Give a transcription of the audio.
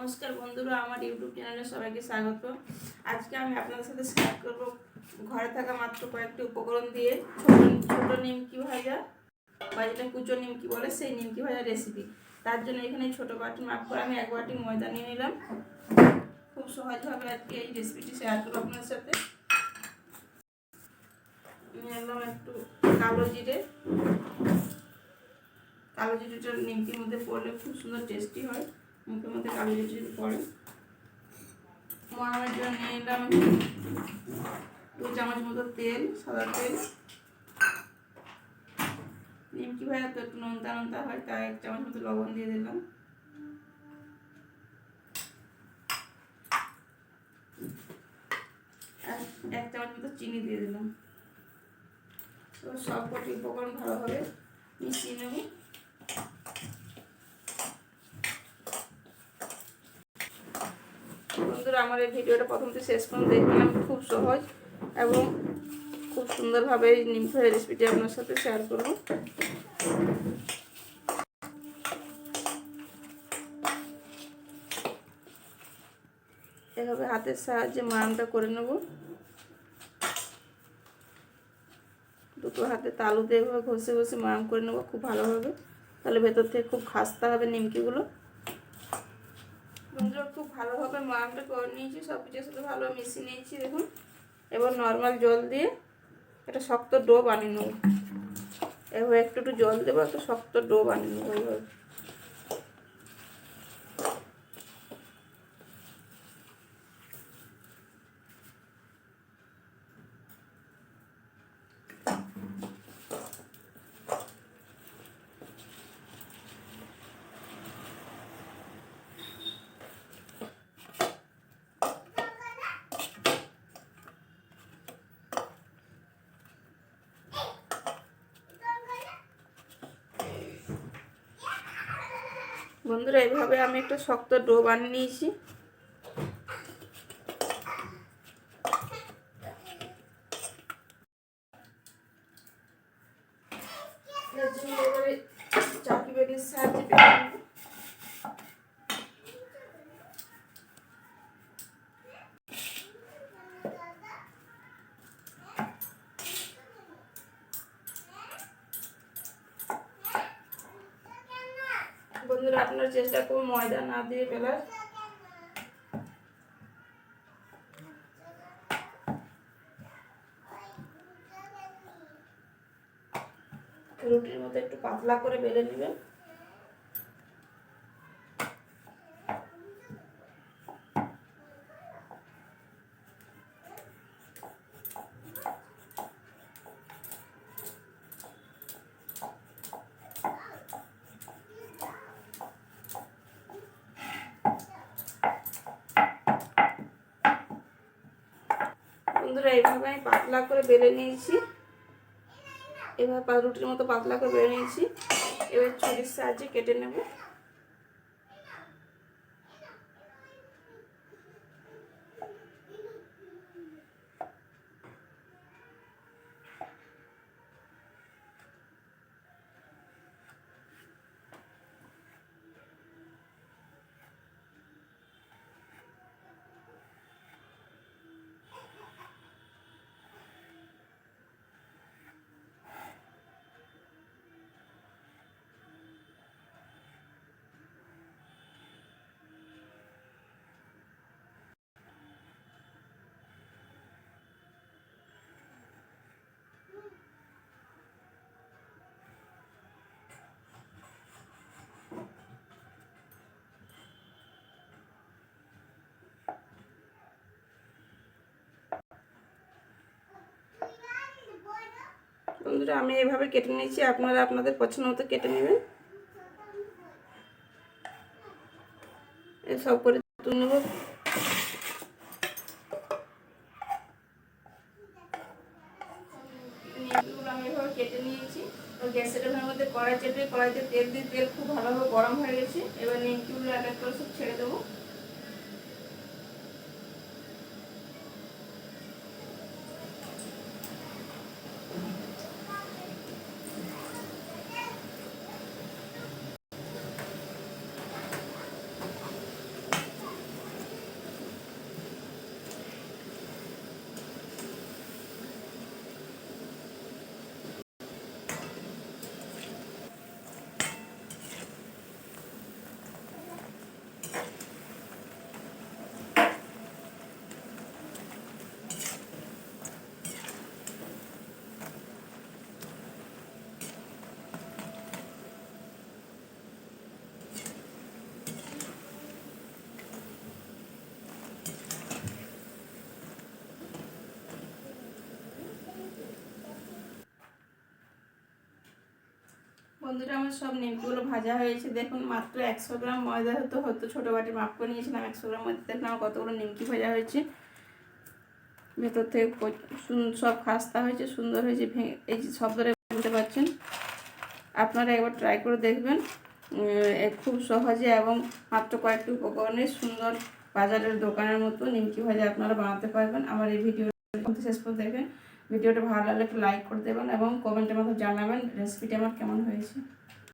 নমস্কার বন্ধুরা, আমার ইউটিউব চ্যানেলে সবাইকে স্বাগত। আজকে আমি আপনাদের সাথে শেয়ার করব ঘরে থাকা মাত্র কয়েকটি উপকরণ দিয়ে ছোট নিমকি ভাজা বা যেটা কুচো নিমকি বলে সেই নিমকি ভাজা রেসিপি। তার জন্য এখানে ছোট বাটি মাপ করে আমি 1 বাটি ময়দা নিয়ে নিলাম। খুব সহজভাবে আজকে এই রেসিপিটি শেয়ার করবো আপনার সাথে। নিলাম একটু কালো জিরেটা নিমকির মধ্যে পড়লে খুব সুন্দর টেস্টি হয়। মুখের মধ্যে কালো জিরে পড়ে। ময়ামের জন্য নিয়ে নিলাম 2 চামচ মতো তেল, সাদা তেল। নিমকি ভাজা তো একটু নোনতা হয়, তাই 1 চামচ মতো লবণ দিয়ে দিলাম। আর 1 চামচ মতো চিনি দিয়ে দিলাম। তো সব কটি উপকরণ ভালোভাবে মিশিয়ে নেব। বন্ধুরা, আমার এই ভিডিওটা প্রথম থেকে শেষ পর্যন্ত দেখবেন। আমি খুব সহজ এবং খুব সুন্দরভাবে এই নিমকি ভাজা রেসিপিটি আপনার সাথে শেয়ার করব। এভাবে হাতের সাহায্যে ময়ামটা করে নেব। দুটো হাতে তালু দিয়ে এভাবে ঘষে ঘষে ময়াম করে নেব খুব ভালোভাবে, তাহলে ভেতর থেকে খুব খাস্তা হবে নিমকিগুলো। বন্ধুরা, খুব ভালোভাবে ময়ামটা করে নিয়েছি, সব কিছুর সাথে ভালোভাবে মিশিয়ে নিয়েছি। দেখুন, এবার নর্মাল জল দিয়ে একটা শক্ত ডো বানিয়ে নেব। এভাবে একটু জল দেবো, একটা শক্ত ডো বানিয়ে নেবো এইভাবে। বন্ধুরা, এইভাবে আমি একটা শক্ত ডো বানিয়ে নিয়েছি। এবারে চাকি বেলনির সাহায্যে বেলে নেব। বন্ধুরা, আপনারা চেষ্টা করুন ময়দা না দিয়ে বেলার। রুটির মতো একটু পাতলা করে বেলে নেবেন। বন্ধুরা, এইভাবে আমি পাতলা করে বেলে নিয়েছি। এভাবে রুটির মতো পাতলা করে বেলে নিয়েছি। এবার ছুরির সাহায্যে কেটে নেব। বন্ধুরা, আমি এইভাবে কেটে নিয়েছি, আপনারা আপনাদের পছন্দ মতো কেটে নেবেন। সব করে তুলে নেব। নিমকিগুলো আমি এভাবে কেটে নিয়েছি। গ্যাসের মধ্যে কড়াই চেপে কড়াইতে তেল দিয়ে, তেল খুব ভালোভাবে গরম হয়ে গেছে। এবার নিমকিগুলো এক এক করে সব ছেড়ে দেবো। বন্ধুরা আমার সব নিমকিগুলো ভাজা হয়েছে। দেখুন মাত্র 100 গ্রাম ময়দা হয়তো ছোটো বাটি মাপ করে নিয়েছিলাম। 100 গ্রাম ময়দা দেখুন আমার কতগুলো নিমকি ভাজা হয়েছে। ভেতর থেকে সব খাস্তা হয়েছে, সুন্দর হয়েছে, এই যে শব্দটা বুঝতে পারছেন। আপনারা একবার ট্রাই করে দেখবেন। খুব সহজে এবং মাত্র কয়েকটি উপকরণে সুন্দর বাজারের দোকানের মতো নিমকি ভাজা আপনারা বানাতে পারবেন। আমার এই ভিডিও শেষ পর্যন্ত দেখবেন। ভিডিওটা ভালো লাগলে একটু লাইক করে দেবেন এবং কমেন্টের মধ্যে জানাবেন রেসিপিটা আমার কেমন হয়েছে।